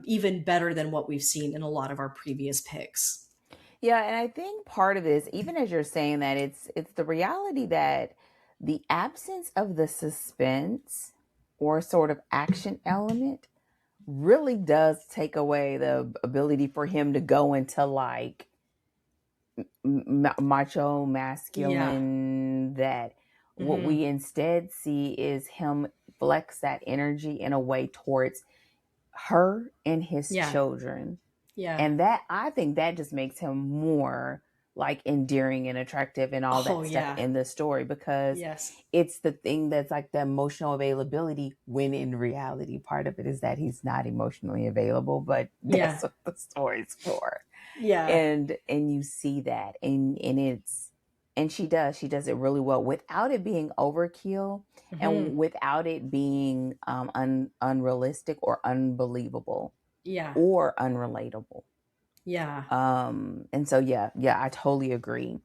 even better than what we've seen in a lot of our previous picks. Yeah, and I think part of this, even as you're saying that, it's the reality that the absence of the suspense or sort of action element really does take away the ability for him to go into like macho masculine, that what we instead see is him flex that energy in a way towards her and his children. Yeah. And that, I think that just makes him more like endearing and attractive and all that stuff in the story, because it's the thing that's like the emotional availability, when in reality part of it is that he's not emotionally available, but that's what the story's for. Yeah. And you see that, and she does it really well without it being overkill and without it being unrealistic or unbelievable. Yeah. Or unrelatable. Yeah. And so I totally agree.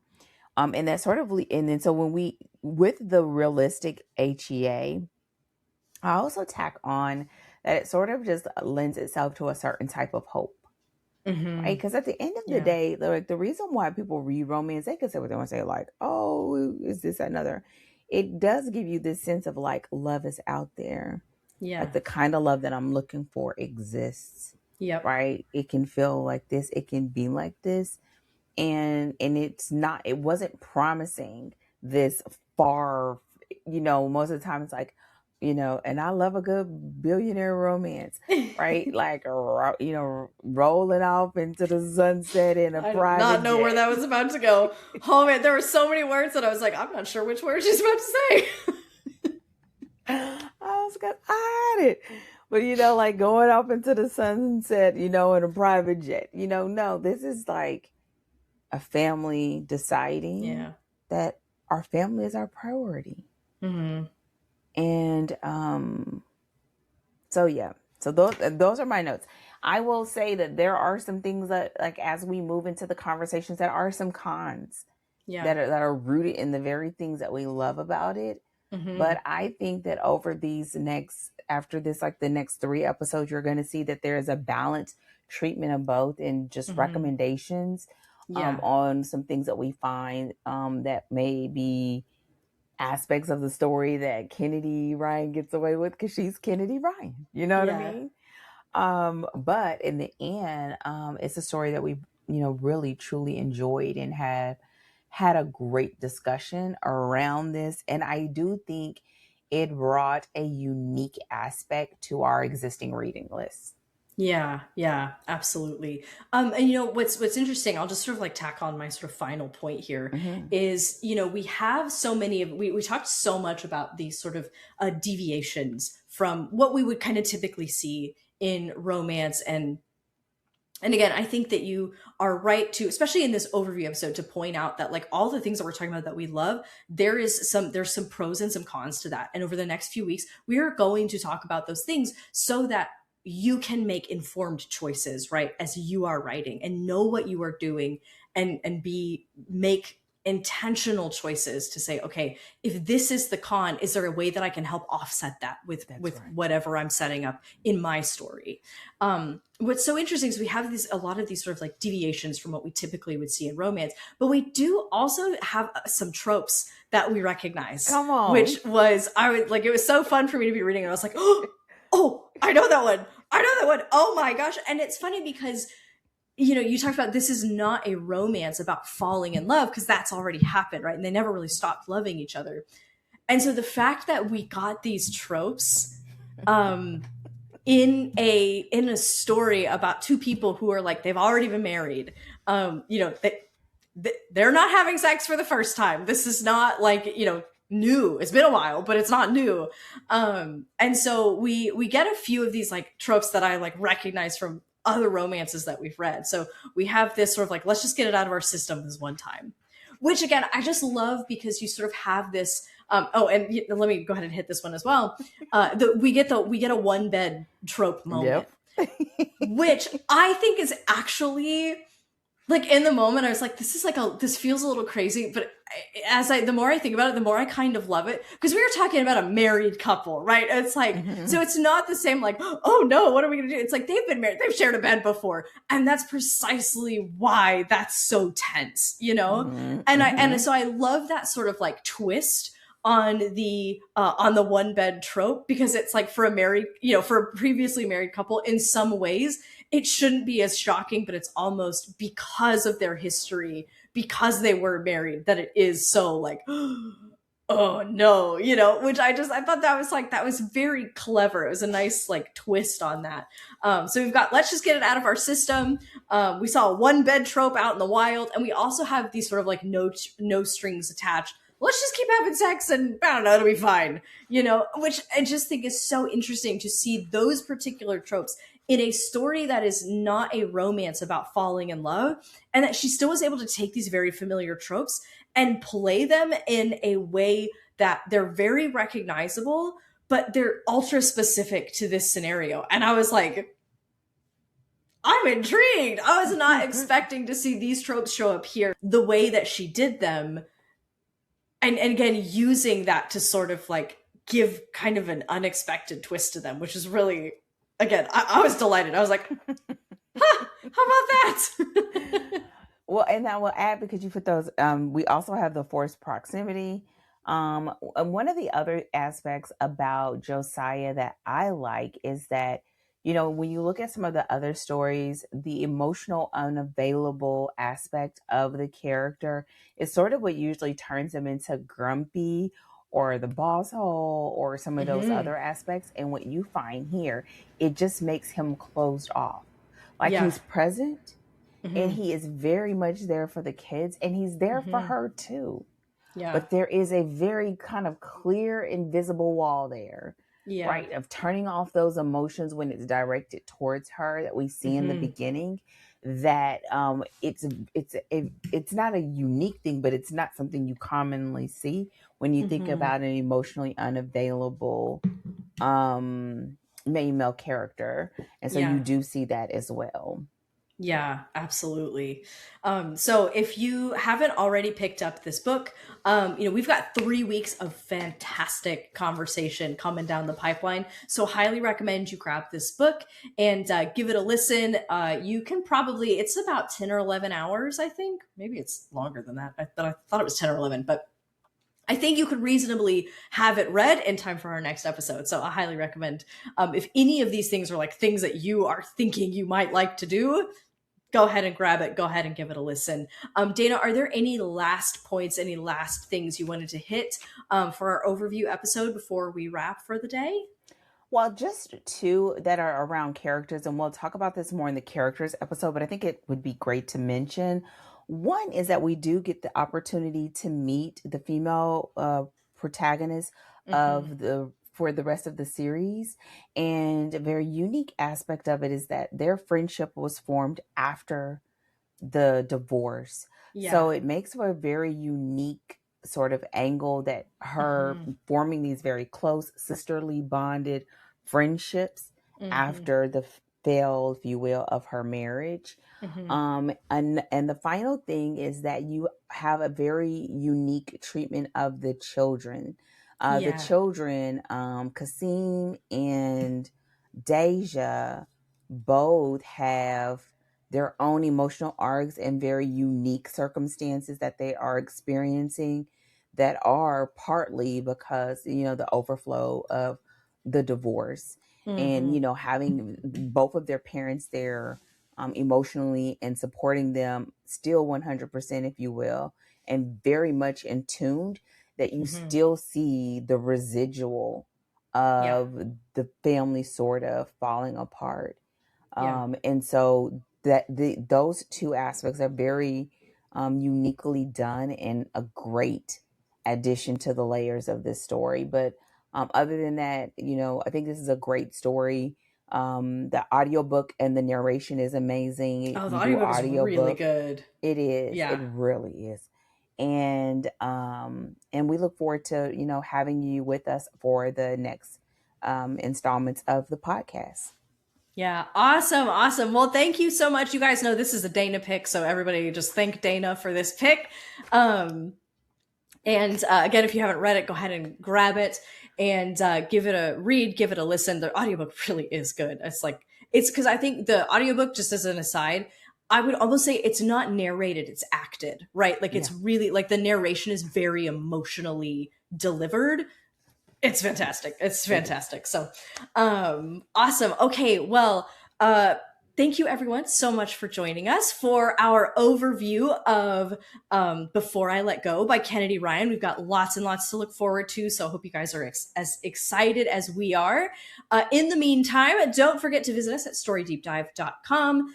And that sort of, and then so when with the realistic HEA, I also tack on that it sort of just lends itself to a certain type of hope. Right? Because at the end of the day, like, the reason why people read romance, they can say what they want to say, like, oh, is this another? It does give you this sense of like, love is out there. Yeah. Like the kind of love that I'm looking for exists. Yep. Right. It can feel like this. It can be like this. And it wasn't promising this far, most of the time it's like, and I love a good billionaire romance, right? Like, rolling off into the sunset in a private jet. I did not know where that was about to go. Oh man, there were so many words that I was like, I'm not sure which word she's about to say. I was gonna hide it. But, like going off into the sunset, in a private jet, no, this is like a family deciding that our family is our priority. Mm-hmm. And so those are my notes. I will say that there are some things that, like, as we move into the conversations, that are some cons that are rooted in the very things that we love about it. Mm-hmm. But I think that after this, like the next 3 episodes, you're going to see that there is a balanced treatment of both, and just recommendations on some things that we find that may be aspects of the story that Kennedy Ryan gets away with, because she's Kennedy Ryan. You know what I mean? But in the end, it's a story that we, really truly enjoyed and had a great discussion around this. And I do think it brought a unique aspect to our existing reading list. Yeah, absolutely. And what's interesting, I'll just sort of like tack on my sort of final point here, is, we have so many we talked so much about these sort of deviations from what we would kind of typically see in romance. And again, I think that you are right to, especially in this overview episode, to point out that, like, all the things that we're talking about that we love, there's some pros and some cons to that. And over the next few weeks, we are going to talk about those things so that you can make informed choices, right, as you are writing, and know what you are doing, and make intentional choices to say, okay, if this is the con, is there a way that I can help offset that with whatever I'm setting up in my story? What's so interesting is we have a lot of these sort of like deviations from what we typically would see in romance, but we do also have some tropes that we recognize. Come on. Which was, it was so fun for me to be reading, and I was like, oh, I know that one. Oh my gosh. And it's funny because, you talked about this is not a romance about falling in love, because that's already happened, right? And they never really stopped loving each other. And so the fact that we got these tropes in a story about 2 people who are like, they've already been married, they're not having sex for the first time. This is not like, new. It's been a while, but it's not new. And so we get a few of these like tropes that I like recognize from other romances that we've read. So we have this sort of like, let's just get it out of our system this one time, which again, I just love because you sort of have this, and let me go ahead and hit this one as well. We get a one bed trope moment, which I think is actually like in the moment I was like, this feels a little crazy, but the more I think about it, the more I kind of love it, because we were talking about a married couple, right? It's like, so it's not the same like, oh no, what are we gonna do? It's like they've been married, they've shared a bed before, and that's precisely why that's so tense, and so I love that sort of like twist on the one bed trope, because it's like for a previously married couple, in some ways it shouldn't be as shocking, but it's almost because of their history, because they were married, that it is so like, oh no, which I thought that was very clever. It was a nice like twist on that. So we've got, let's just get it out of our system. We saw a one bed trope out in the wild, and we also have these sort of like no strings attached. Let's just keep having sex and I don't know, it'll be fine, which I just think is so interesting to see those particular tropes in a story that is not a romance about falling in love, and that she still was able to take these very familiar tropes and play them in a way that they're very recognizable, but they're ultra specific to this scenario. And I was like, I'm intrigued. I was not expecting to see these tropes show up here the way that she did them. And again, using that to sort of like give kind of an unexpected twist to them, which is really, again, I was delighted. I was like, huh, how about that? Well, and I will add, because you put those, we also have the forced proximity. One of the other aspects about Josiah that I like is that, when you look at some of the other stories, the emotional unavailable aspect of the character is sort of what usually turns them into grumpy or the boss hole or some of those other aspects. And what you find here, it just makes him closed off. Like he's present and he is very much there for the kids, and he's there for her too. Yeah. But there is a very kind of clear, invisible wall there. Yeah. Right, of turning off those emotions when it's directed towards her that we see in the beginning. That it's not a unique thing, but it's not something you commonly see when you think about an emotionally unavailable male character, and so you do see that as well. Yeah, absolutely. So if you haven't already picked up this book, we've got 3 weeks of fantastic conversation coming down the pipeline. So highly recommend you grab this book and give it a listen. You can probably, it's about 10 or 11 hours, I think. Maybe it's longer than that. I thought it was 10 or 11, but I think you could reasonably have it read in time for our next episode. So I highly recommend, if any of these things are like things that you are thinking you might like to do, go ahead and grab it. Go ahead and give it a listen. Dana, are there any last points, any last things you wanted to hit for our overview episode before we wrap for the day? Well, just two that are around characters, and we'll talk about this more in the characters episode, but I think it would be great to mention. One is that we do get the opportunity to meet the female protagonist for the rest of the series. And a very unique aspect of it is that their friendship was formed after the divorce. Yeah. So it makes for a very unique sort of angle, that her forming these very close sisterly bonded friendships after the fail, if you will, of her marriage. And the final thing is that you have a very unique treatment of the children. The children, Kasim and Danja, both have their own emotional arcs and very unique circumstances that they are experiencing, that are partly because, the overflow of the divorce and, having both of their parents there emotionally and supporting them still 100%, if you will, and very much in tuned, that you still see the residual of the family sort of falling apart. And so that those two aspects are very uniquely done and a great addition to the layers of this story. But other than that, I think this is a great story. The audiobook and the narration is amazing. If Oh, the you do audiobook is really audiobook, good. it is. Yeah. It really is. And we look forward to, having you with us for the next installments of the podcast. Yeah. Awesome. Awesome. Well, thank you so much. You guys know this is a Dana pick, so everybody just thank Dana for this pick. And again, if you haven't read it, go ahead and grab it and give it a read, give it a listen. The audiobook really is good. It's because I think the audiobook, just as an aside, I would almost say it's not narrated, it's acted, right? Like it's really like the narration is very emotionally delivered. It's fantastic. It's fantastic. So, awesome. Okay. Well, thank you everyone so much for joining us for our overview of Before I Let Go by Kennedy Ryan. We've got lots and lots to look forward to, so I hope you guys are as excited as we are. In the meantime, don't forget to visit us at storydeepdive.com.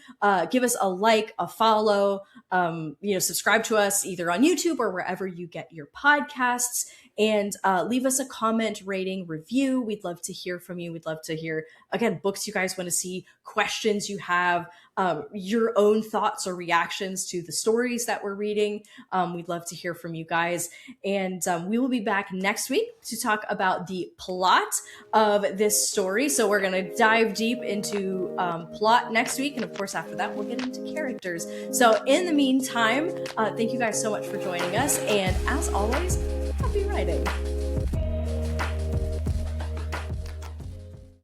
Give us a like, a follow, subscribe to us either on YouTube or wherever you get your podcasts. And leave us a comment, rating, review. We'd love to hear from you. We'd love to hear, again, books you guys want to see, questions you have, your own thoughts or reactions to the stories that we're reading. We'd love to hear from you guys. And we will be back next week to talk about the plot of this story. So we're going to dive deep into plot next week. And of course, after that, we'll get into characters. So in the meantime, thank you guys so much for joining us. And as always, happy writing.